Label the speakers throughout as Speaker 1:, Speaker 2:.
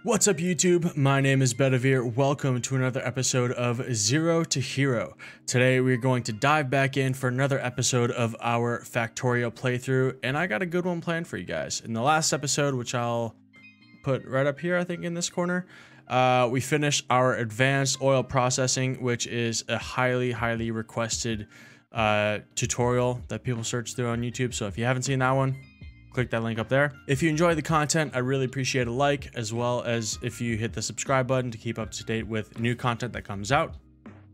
Speaker 1: What's up YouTube? My name is Bedivere. Welcome to another episode of Zero to Hero. Today we're going to dive back in for another episode of our Factorio playthrough, and I got a good one planned for you guys. In the last episode, which I'll put right up here, I think in this corner, we finished our advanced oil processing, which is a highly requested tutorial that people search through on YouTube. So if you haven't seen that one, click that link up there. If you enjoy the content, I really appreciate a like, as well as if you hit the subscribe button to keep up to date with new content that comes out.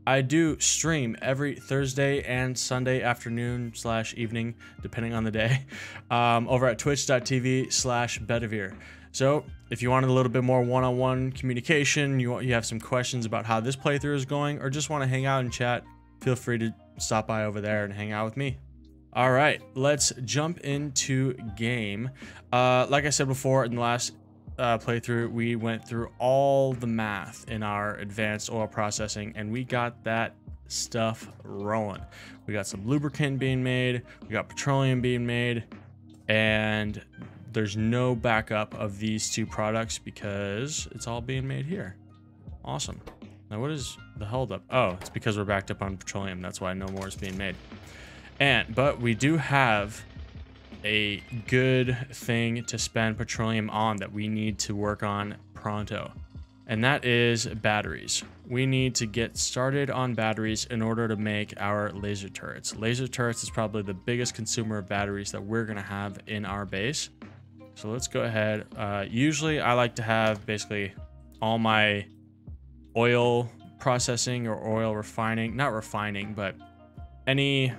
Speaker 1: I do stream every Thursday and Sunday afternoon / evening, depending on the day, over at twitch.tv/Bedivere. So if you wanted a little bit more one-on-one communication, you have some questions about how this playthrough is going, or just want to hang out and chat, feel free to stop by over there and hang out with me. All right, let's jump into game. Like I said before, in the last playthrough, we went through all the math in our advanced oil processing, and we got that stuff rolling. We got some lubricant being made, we got petroleum being made, and there's no backup of these two products because it's all being made here. Awesome. Now, what is the holdup? Oh, it's because we're backed up on petroleum. That's why no more is being made. But we do have a good thing to spend petroleum on that we need to work on pronto, and that is batteries. We need to get started on batteries in order to make our laser turrets. Laser turrets is probably the biggest consumer of batteries that we're going to have in our base. So let's go ahead. Usually I like to have basically all my oil processing or oil refining, not refining, but any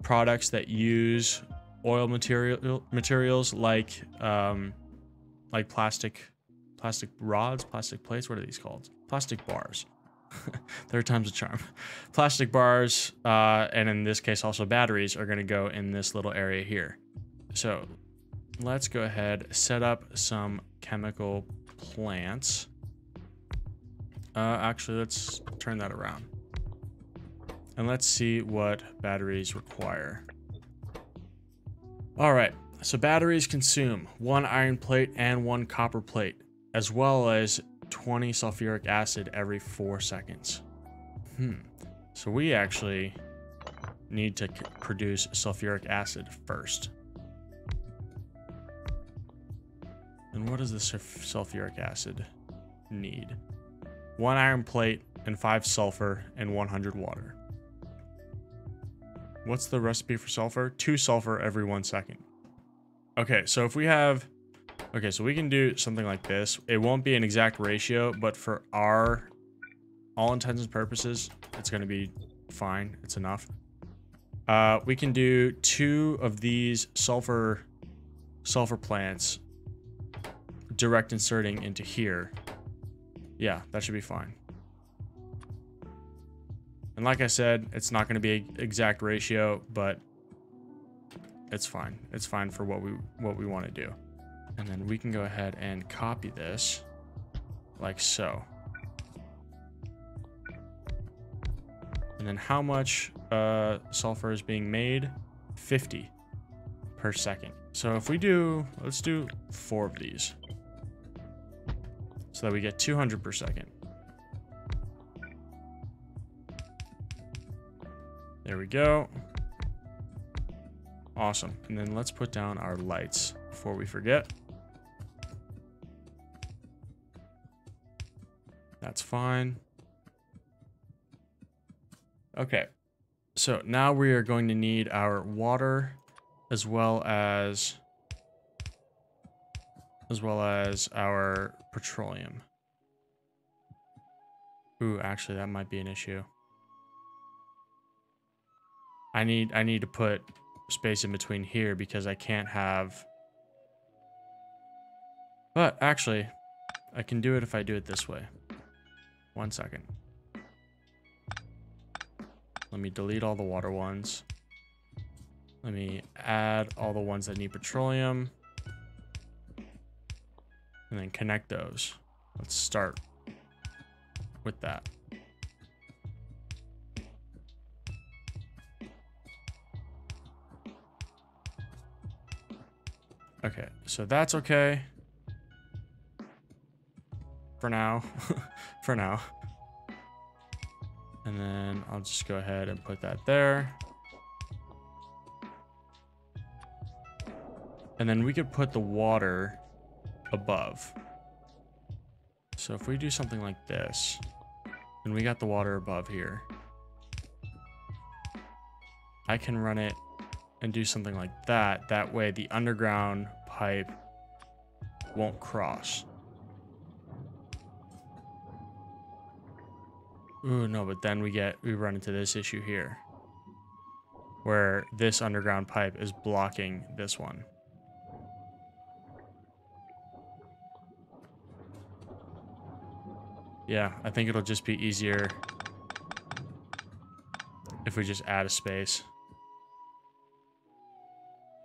Speaker 1: products that use oil materials like plastic rods, plastic plates. What are these called? Plastic bars. Third time's a charm. Plastic bars, and in this case also batteries, are going to go in this little area here. So let's go ahead, set up some chemical plants. Actually, let's turn that around. And let's see what batteries require. All right, so batteries consume 1 iron plate and 1 copper plate, as well as 20 sulfuric acid every 4 seconds. So we actually need to produce sulfuric acid first. And what does the sulfuric acid need? 1 iron plate and 5 sulfur and 100 water. What's the recipe for sulfur? 2 sulfur every 1 second. Okay, so if we have... Okay, so we can do something like this. It won't be an exact ratio, but for our all intents and purposes, it's going to be fine. It's enough. We can do 2 of these sulfur plants direct inserting into here. Yeah, that should be fine. And like I said, it's not going to be an exact ratio, but it's fine. It's fine for what we want to do. And then we can go ahead and copy this like so. And then how much sulfur is being made? 50 per second. So if we do, let's do 4 of these so that we get 200 per second. There we go. Awesome. And then let's put down our lights before we forget. That's fine. Okay. So now we are going to need our water as well as our petroleum. Ooh, actually that might be an issue. I need to put space in between here because I can't have... But actually, I can do it if I do it this way. 1 second. Let me delete all the water ones. Let me add all the ones that need petroleum. And then connect those. Let's start with that. Okay, so that's okay. for now. For now. And then I'll just go ahead and put that there. And then we could put the water above. So if we do something like this, and we got the water above here, I can run it and do something like that. That way the underground pipe won't cross. Ooh, no, but then we run into this issue here, where this underground pipe is blocking this one. Yeah, I think it'll just be easier if we just add a space.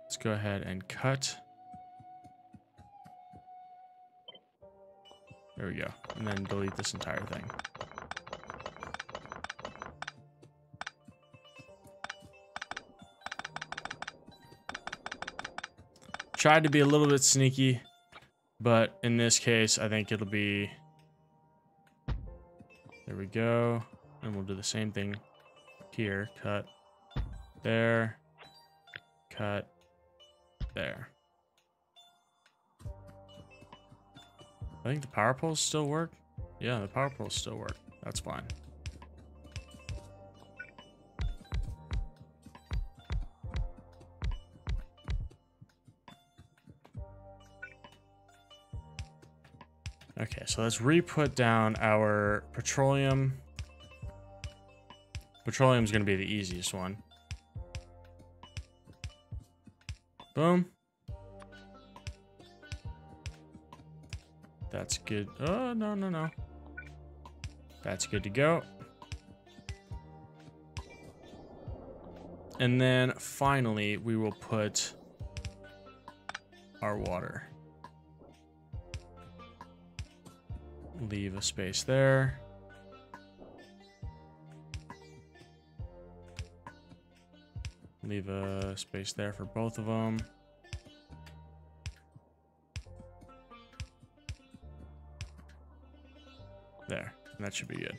Speaker 1: Let's go ahead and cut. There we go. And then delete this entire thing. Tried to be a little bit sneaky, but in this case, I think it'll be... There we go. And we'll do the same thing here. Cut there. Cut there. I think the power poles still work. Yeah, the power poles still work. That's fine. Okay, so let's re-put down our petroleum. Petroleum is going to be the easiest one. Boom. That's good. Oh, no, no, no. That's good to go. And then finally, we will put our water. Leave a space there. Leave a space there for both of them. There, that should be good.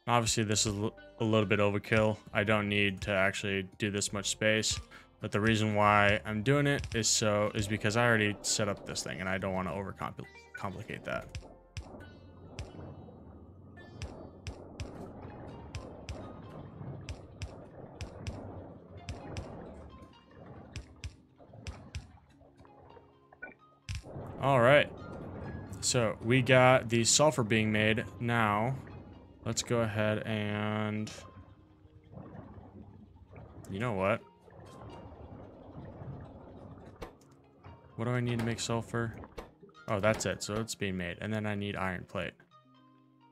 Speaker 1: Obviously, this is a little bit overkill. I don't need to actually do this much space. But the reason why I'm doing it is because I already set up this thing and I don't want to overcomplicate that. All right. So we got the sulfur being made. Now, let's go ahead and... You know what? What do I need to make sulfur? Oh, that's it. So it's being made. And then I need iron plate.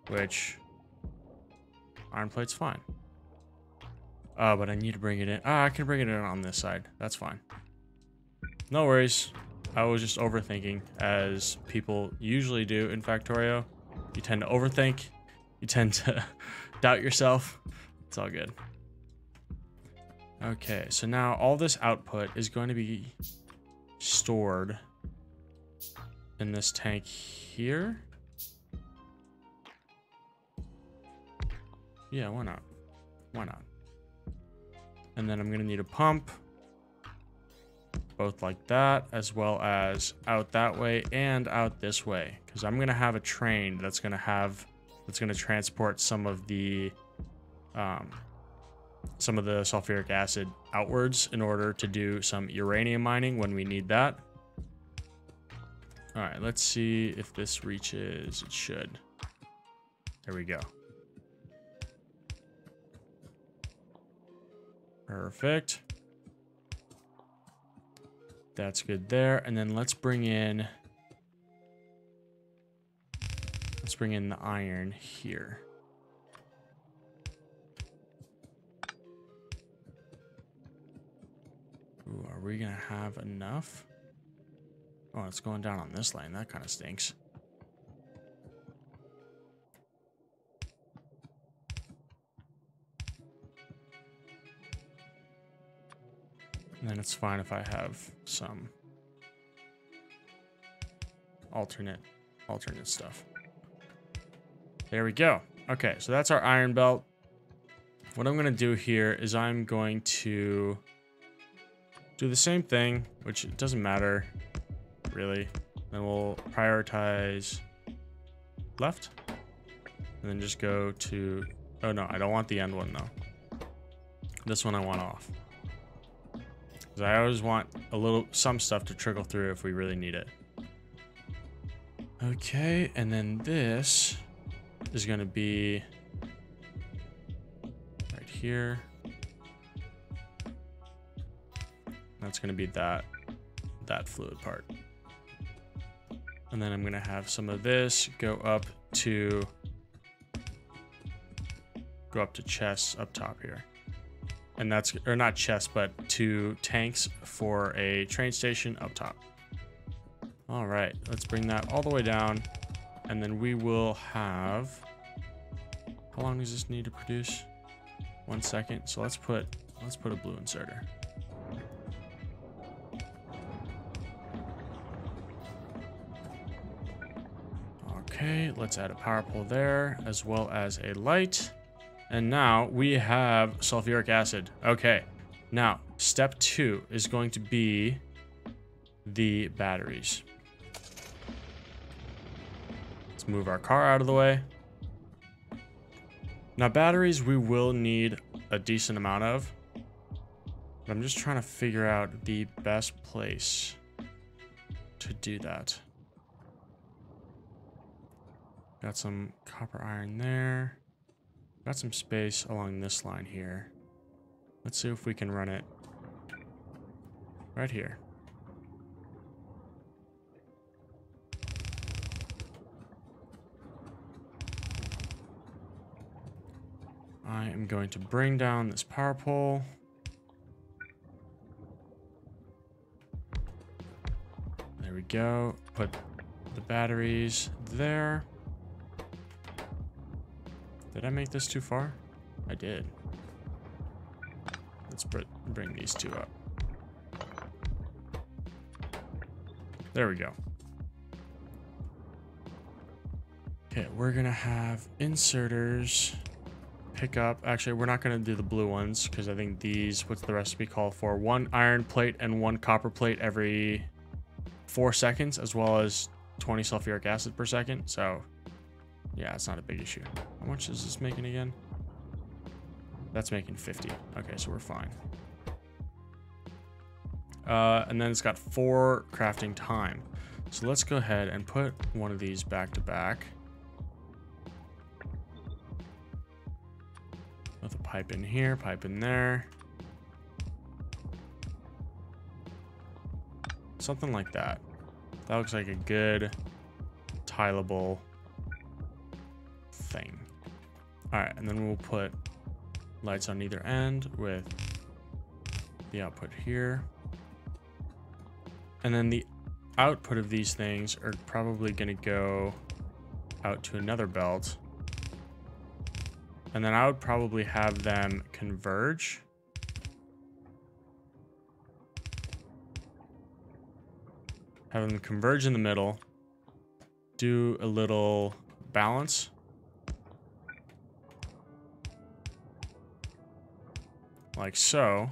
Speaker 1: Which... Iron plate's fine. But I need to bring it in. I can bring it in on this side. That's fine. No worries. I was just overthinking, as people usually do in Factorio. You tend to overthink. You tend to doubt yourself. It's all good. Okay, so now all this output is going to be stored in this tank here. Yeah, why not? Why not? And then I'm going to need a pump. Both like that, as well as out that way and out this way, because I'm gonna have a train that's gonna transport some of the sulfuric acid outwards in order to do some uranium mining when we need that. All right, let's see if this reaches. It should. There we go. Perfect. That's good there. And then let's bring in the iron here. Ooh, are we gonna have enough? Oh, it's going down on this lane. That kind of stinks. And then it's fine if I have some alternate stuff. There we go. Okay, so that's our iron belt. What I'm gonna do here is I'm going to do the same thing, which it doesn't matter really. Then we'll prioritize left, and then just go to, oh no, I don't want the end one though. This one I want off. Because I always want some stuff to trickle through if we really need it. Okay, and then this is gonna be right here. That's gonna be that fluid part. And then I'm gonna have some of this go up to chests up top here. And that's, or not chests, but to tanks for a train station up top. All right, let's bring that all the way down. And then we will have, how long does this need to produce? 1 second. So let's put a blue inserter. Okay, let's add a power pole there, as well as a light. And now we have sulfuric acid. Okay, now step 2 is going to be the batteries. Let's move our car out of the way. Now batteries we will need a decent amount of, but I'm just trying to figure out the best place to do that. Got some copper iron there. Got some space along this line here. Let's see if we can run it right here. I am going to bring down this power pole. There we go. Put the batteries there. Did I make this too far? I did. Let's bring these two up. There we go. Okay, we're gonna have inserters pick up. Actually, we're not gonna do the blue ones because I think these, what's the recipe call for? 1 iron plate and 1 copper plate every 4 seconds, as well as 20 sulfuric acid per second. So yeah, it's not a big issue. How much is this making again? That's making 50. Okay, so we're fine. And then it's got 4 crafting time. So let's go ahead and put one of these back to back. With a pipe in here, pipe in there. Something like that. That looks like a good tileable thing. All right, and then we'll put lights on either end with the output here. And then the output of these things are probably going to go out to another belt. And then I would probably have them converge. Have them converge in the middle. Do a little balance. Like so.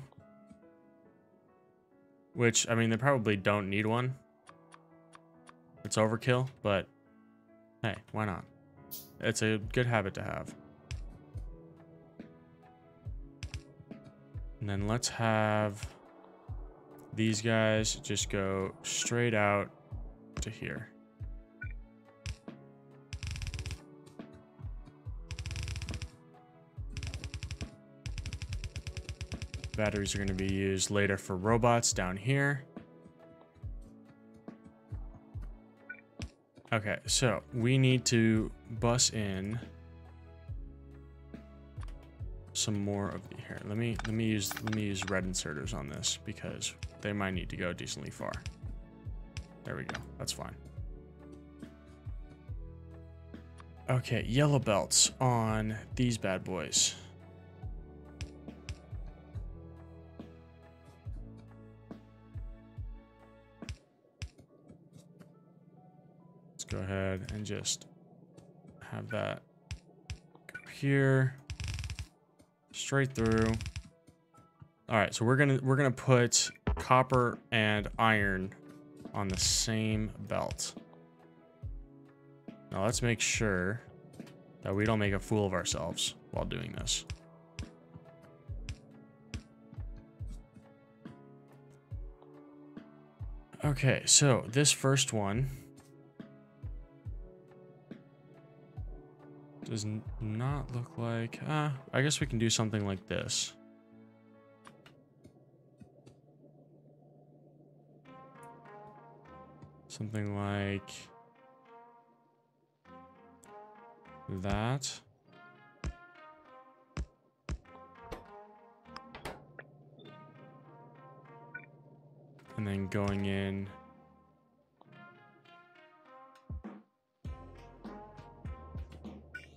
Speaker 1: Which, I mean, they probably don't need one. It's overkill, but hey, why not? It's a good habit to have. And then let's have these guys just go straight out to here. Batteries are going to be used later for robots down here. Okay, so we need to bus in some more of the here. Let me use red inserters on this because they might need to go decently far. There we go. That's fine. Okay, yellow belts on these bad boys. go ahead and just have that go here, straight through. All right, so we're gonna put copper and iron on the same belt. Now let's make sure that we don't make a fool of ourselves while doing this. Okay, so this first one does not look like... I guess we can do something like this. Something like that. And then going in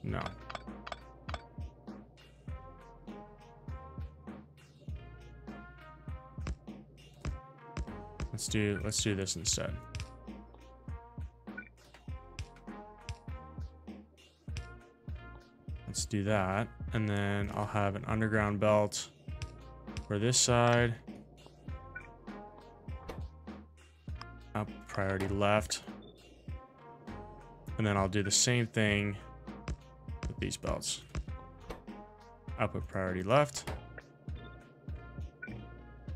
Speaker 1: no. Let's do this instead. Let's do that, and then I'll have an underground belt for this side. Up priority left. And then I'll do the same thing with these belts. Output priority left.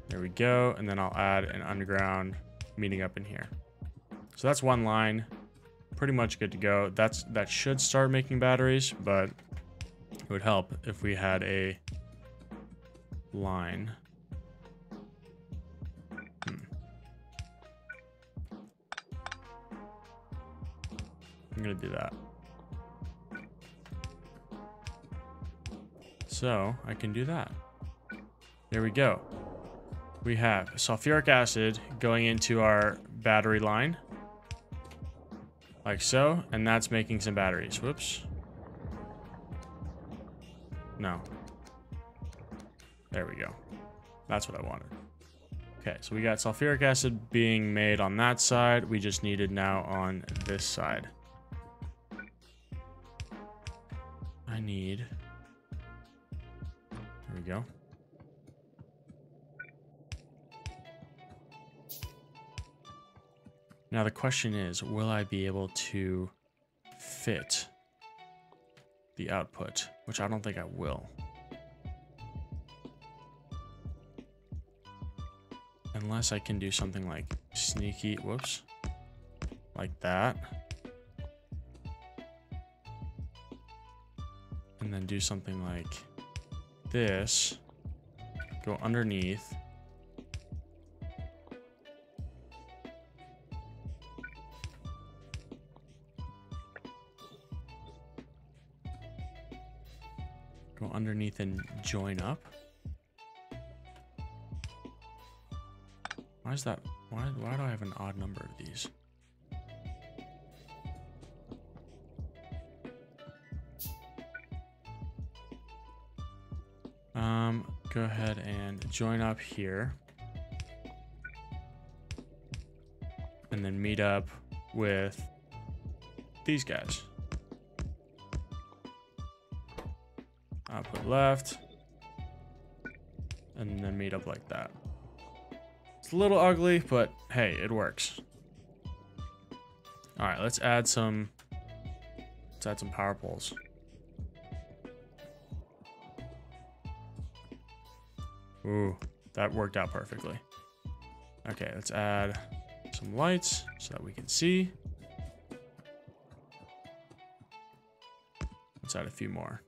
Speaker 1: There we go. And then I'll add an underground meeting up in here. So that's one line. Pretty much good to go. That should start making batteries, but it would help if we had a line. I'm gonna do that. So I can do that. There we go. We have sulfuric acid going into our battery line. Like so, and that's making some batteries. Whoops. No. There we go. That's what I wanted. Okay, so we got sulfuric acid being made on that side. We just need it now on this side. I need... There we go. Now the question is, will I be able to fit the output? Which I don't think I will. Unless I can do something like sneaky, whoops, like that. And then do something like this, go underneath. Go underneath and join up. Why is that? Why do I have an odd number of these? Go ahead and join up here. And then meet up with these guys. Output left. And then meet up like that. It's a little ugly, but hey, it works. All right, let's add some power poles. Ooh, that worked out perfectly. Okay, let's add some lights so that we can see. Let's add a few more.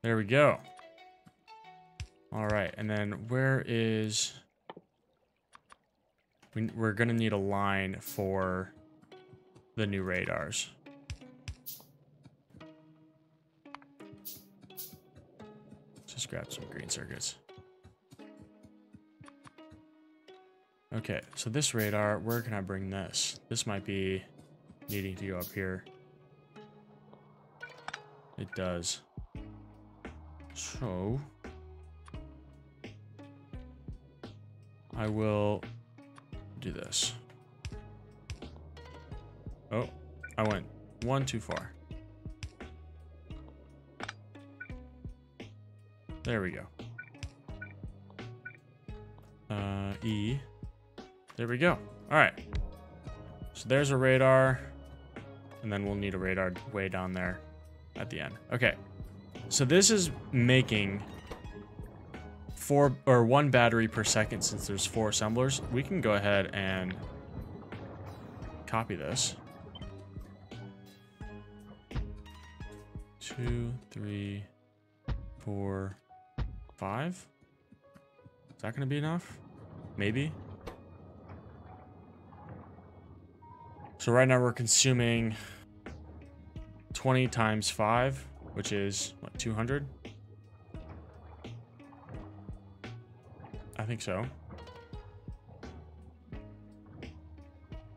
Speaker 1: There we go. All right, and then where is... We're gonna need a line for the new radars. Just grab some green circuits. Okay, so this radar, where can I bring this? This might be needing to go up here. It does. So I will do this. Oh, I went one too far. There we go. E. There we go. All right. So there's a radar. And then we'll need a radar way down there at the end. Okay. So this is making 1 battery per second since there's 4 assemblers. We can go ahead and copy this. 2, 3, 4, 5. Is that going to be enough? Maybe. So right now we're consuming 20 times 5, which is what, 200? I think so.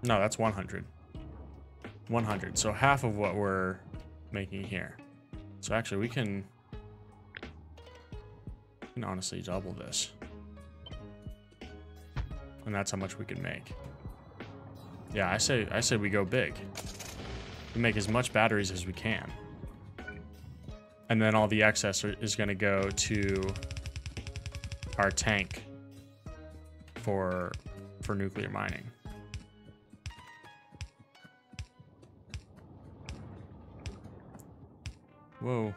Speaker 1: No, that's 100. 100. So half of what we're making here. So actually we can honestly double this. And that's how much we can make. Yeah, I say we go big. We make as much batteries as we can. And then all the excess is going to go to our tank for nuclear mining. Whoa.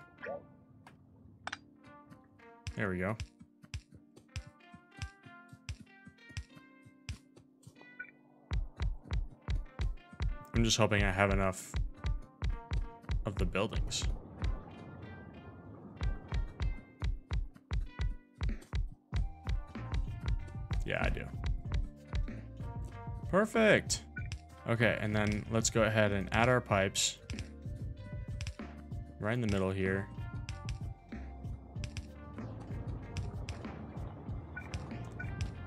Speaker 1: There we go. I'm just hoping I have enough of the buildings. Yeah, I do. Perfect. Okay, and then let's go ahead and add our pipes right in the middle here.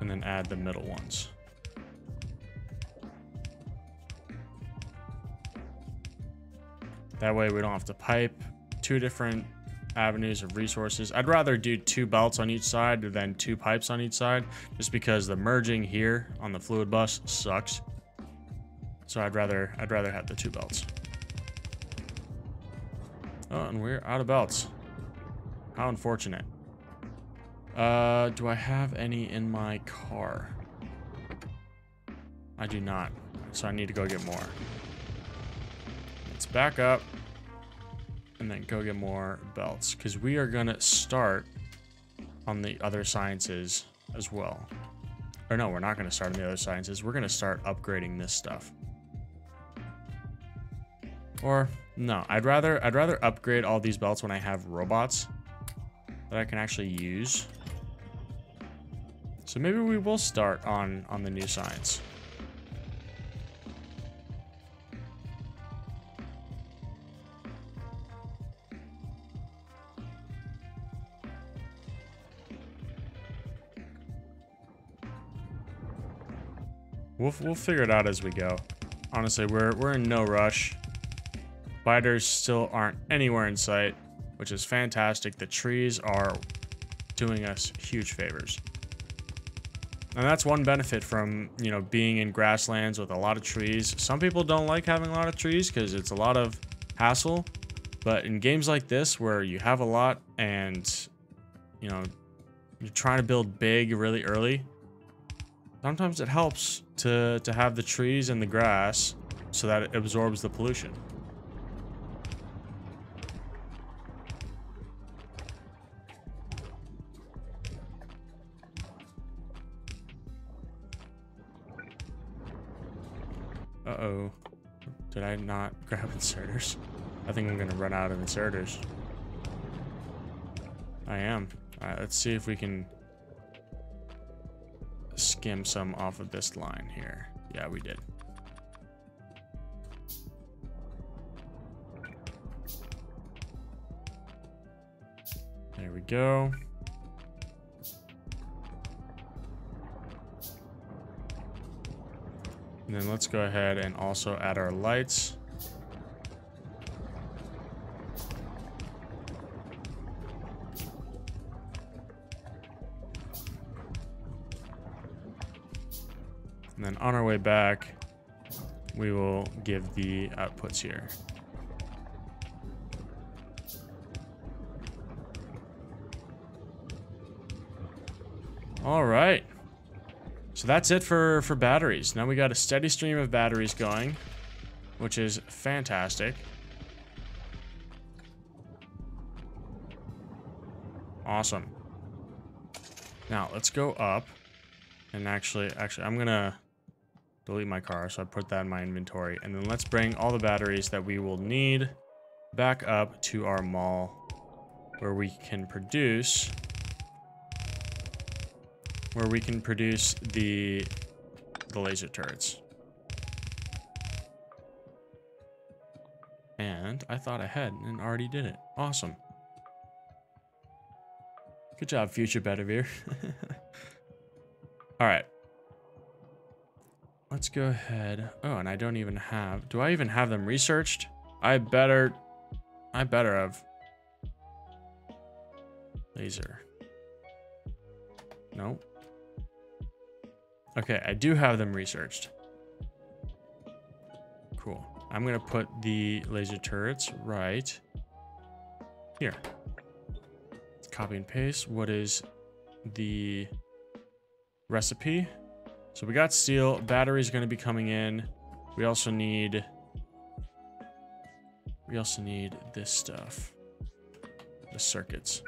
Speaker 1: And then add the middle ones. That way we don't have to pipe 2 different avenues of resources. I'd rather do 2 belts on each side than 2 pipes on each side, just because the merging here on the fluid bus sucks. So I'd rather have the 2 belts. Oh, and we're out of belts. How unfortunate. Do I have any in my car? I do not, so I need to go get more. Let's back up and then go get more belts, because we are gonna start on the other sciences as well. Or no, we're not gonna start on the other sciences. We're gonna start upgrading this stuff. Or no, I'd rather upgrade all these belts when I have robots that I can actually use. So maybe we will start on the new science. We'll figure it out as we go. Honestly, we're in no rush. Spiders still aren't anywhere in sight, which is fantastic. The trees are doing us huge favors. And that's one benefit from, you know, being in grasslands with a lot of trees. Some people don't like having a lot of trees because it's a lot of hassle. But in games like this where you have a lot and, you know, you're trying to build big really early, sometimes it helps to have the trees and the grass so that it absorbs the pollution. Uh-oh. Did I not grab inserters? I think I'm gonna run out of inserters. I am. Alright, let's see if we can skim some off of this line here. Yeah, we did. There we go. And then let's go ahead and also add our lights. And then on our way back, we will give the outputs here. All right. So that's it for batteries. Now we got a steady stream of batteries going, which is fantastic. Awesome. Now let's go up and actually I'm gonna delete my car, so I put that in my inventory, and then let's bring all the batteries that we will need back up to our mall where we can produce the laser turrets. And I thought ahead and already did it. Awesome. Good job, future Bedivere. All right. Let's go ahead. Oh, and I don't even have... Do I even have them researched? I better have. Laser. Nope. Okay, I do have them researched. Cool. I'm going to put the laser turrets right here. Let's copy and paste. What is the recipe? So we got steel. Battery is going to be coming in. We also need this stuff. The circuits.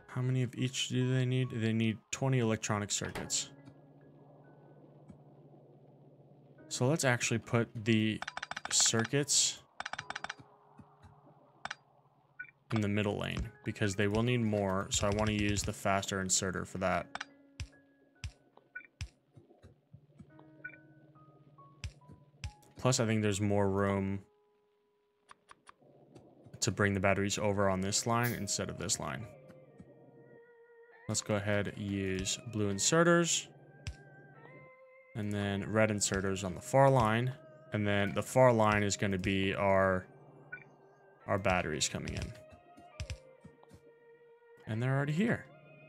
Speaker 1: How many of each do they need? They need 20 electronic circuits. So let's actually put the circuits in the middle lane because they will need more. So I want to use the faster inserter for that. Plus, I think there's more room to bring the batteries over on this line instead of this line. Let's go ahead and use blue inserters. And then red inserters on the far line. And then the far line is going to be our batteries coming in. And they're already here.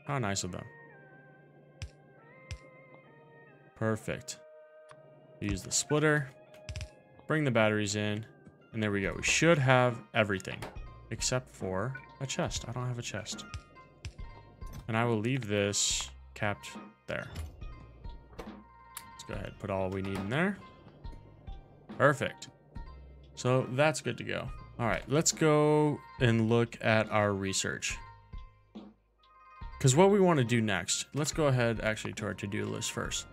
Speaker 1: How nice of them. Perfect. Use the splitter. Bring the batteries in. And there we go. We should have everything. Except for a chest. I don't have a chest. And I will leave this capped there. Let's go ahead and put all we need in there. Perfect. So that's good to go. All right, let's go and look at our research. Because what we want to do next, let's go ahead actually to our to-do list first.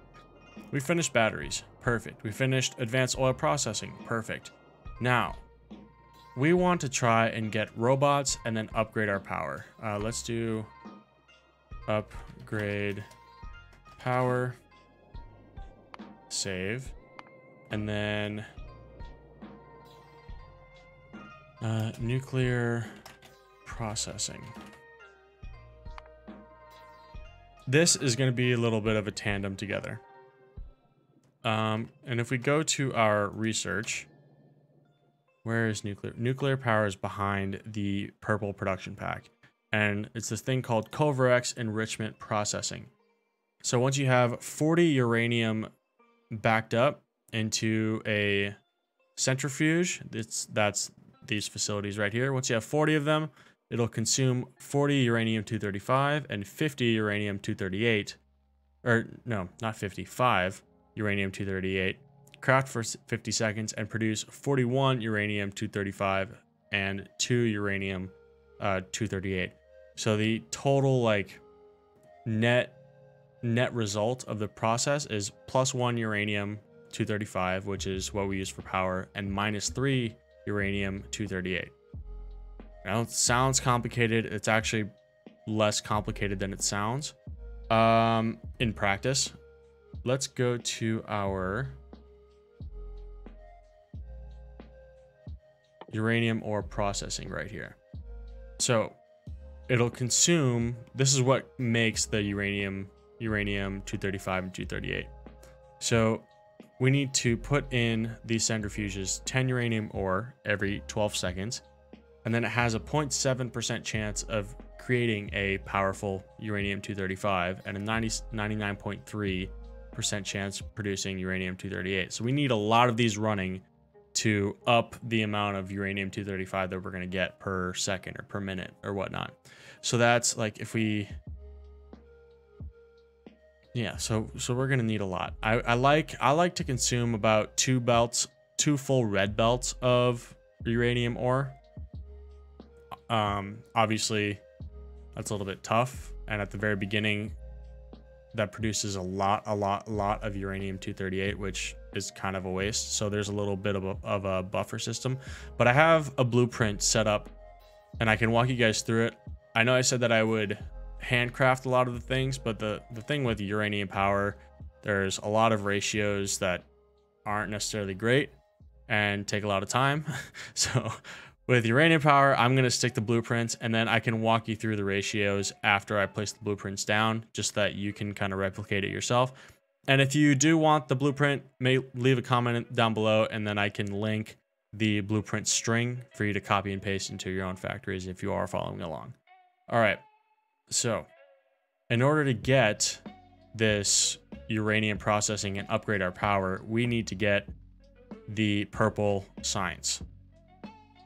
Speaker 1: We finished batteries. Perfect. We finished advanced oil processing. Perfect. Now, we want to try and get robots and then upgrade our power. Let's do... upgrade power, save, and then nuclear processing. This is going to be a little bit of a tandem together. And if we go to our research, where is nuclear? Nuclear power is behind the purple production pack. And it's this thing called Culverex enrichment processing. So once you have 40 uranium backed up into a centrifuge, that's these facilities right here. Once you have 40 of them, it'll consume 40 uranium-235 and 50 uranium-238. Or no, not 55 uranium-238. Craft for 50 seconds and produce 41 uranium-235 and 2 uranium-238. So the total like net result of the process is +1 uranium-235, which is what we use for power, and -3 uranium-238. Now it sounds complicated. It's actually less complicated than it sounds in practice. Let's go to our uranium ore processing right here. So it'll consume, this is what makes the uranium-235 and 238. So we need to put in these centrifuges 10 uranium ore every 12 seconds. And then it has a 0.7% chance of creating a powerful uranium-235 and a 99.3% chance producing uranium-238. So we need a lot of these running to up the amount of uranium-235 that we're going to get per second or per minute or whatnot. So that's like if we... Yeah, so we're going to need a lot. I like to consume about 2 full red belts of uranium ore. Obviously that's a little bit tough, and at the very beginning that produces a lot of uranium-238, which is kind of a waste. So there's a little bit of a buffer system, but I have a blueprint set up and I can walk you guys through it. I know I said that I would handcraft a lot of the things, but the thing with uranium power, there's a lot of ratios that aren't necessarily great and take a lot of time. So with uranium power, I'm going to stick to blueprints, and then I can walk you through the ratios after I place the blueprints down, just that you can kind of replicate it yourself. And if you do want the blueprint, leave a comment down below, and then I can link the blueprint string for you to copy and paste into your own factories if you are following along. All right, so in order to get this uranium processing and upgrade our power, we need to get the purple science.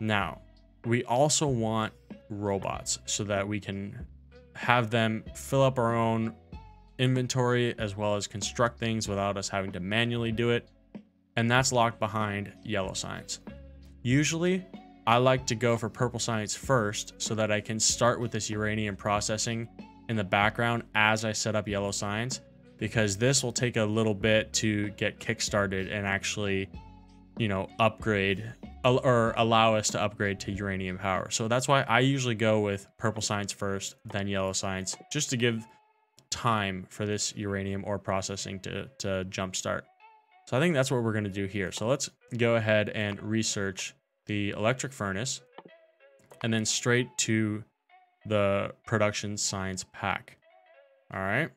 Speaker 1: Now, we also want robots so that we can have them fill up our own inventory as well as construct things without us having to manually do it. And that's locked behind yellow science. Usually, I like to go for purple science first so that I can start with this uranium processing in the background as I set up yellow science, because this will take a little bit to get kickstarted and actually, you know, upgrade or allow us to upgrade to uranium power. So that's why I usually go with purple science first, then yellow science, just to give time for this uranium ore processing to jumpstart. So I think that's what we're going to do here. So let's go ahead and research the electric furnace and then straight to the production science pack. All right.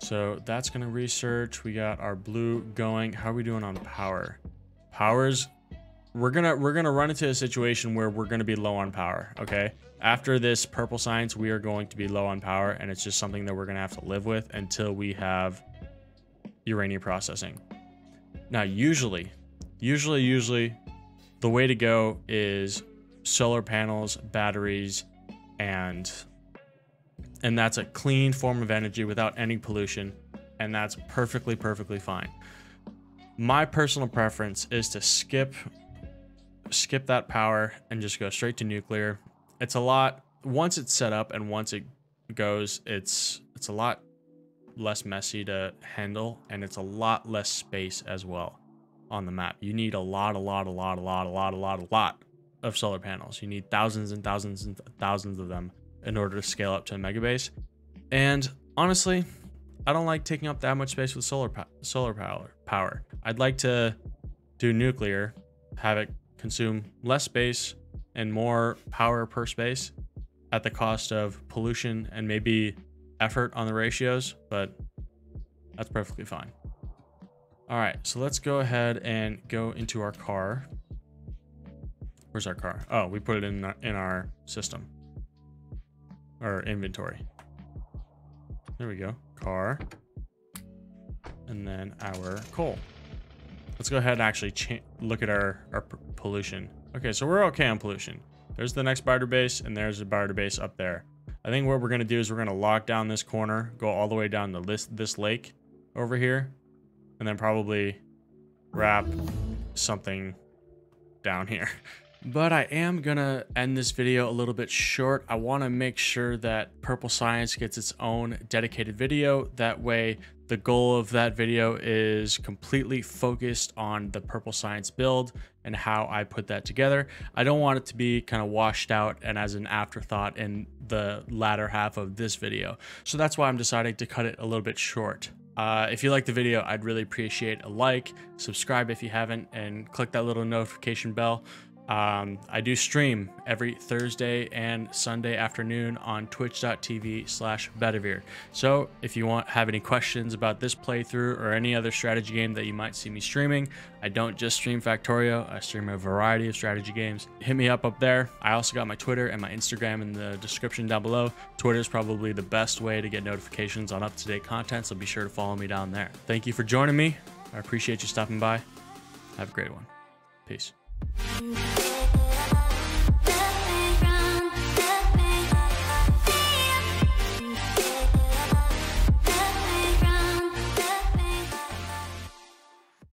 Speaker 1: So that's going to research. We got our blue going. How are we doing on power? Powers, we're going to run into a situation where we're going to be low on power, okay? After this purple science, we are going to be low on power, and it's just something that we're going to have to live with until we have uranium processing. Now, usually the way to go is solar panels, batteries, and that's a clean form of energy without any pollution, and that's perfectly fine. My personal preference is to skip that power and just go straight to nuclear. It's a lot, once it's set up and once it goes, it's a lot less messy to handle, and it's a lot less space as well on the map. You need a lot of solar panels. You need thousands and thousands and thousands of them in order to scale up to a mega base. And honestly, I don't like taking up that much space with solar power. I'd like to do nuclear, have it consume less space and more power per space at the cost of pollution and maybe effort on the ratios, but that's perfectly fine. All right, so let's go ahead and go into our car. Where's our car? Oh, we put it in our system. Or inventory. There we go. Car. And then our coal. Let's go ahead and actually look at our pollution. Okay, so we're okay on pollution. There's the next barter base, and there's a barter base up there. I think what we're going to do is we're going to lock down this corner, go all the way down to this lake over here, and then probably wrap something down here. But I am gonna end this video a little bit short. I want to make sure that Purple Science gets its own dedicated video. That way, the goal of that video is completely focused on the Purple Science build and how I put that together. I don't want it to be kind of washed out and as an afterthought in the latter half of this video. So that's why I'm deciding to cut it a little bit short. If you like the video, I'd really appreciate a like, subscribe if you haven't, and click that little notification bell. I do stream every Thursday and Sunday afternoon on twitch.tv/Bedivere. So if you have any questions about this playthrough or any other strategy game that you might see me streaming, I don't just stream Factorio, I stream a variety of strategy games. Hit me up there. I also got my Twitter and my Instagram in the description down below. Twitter is probably the best way to get notifications on up-to-date content, so be sure to follow me down there. Thank you for joining me. I appreciate you stopping by. Have a great one. Peace.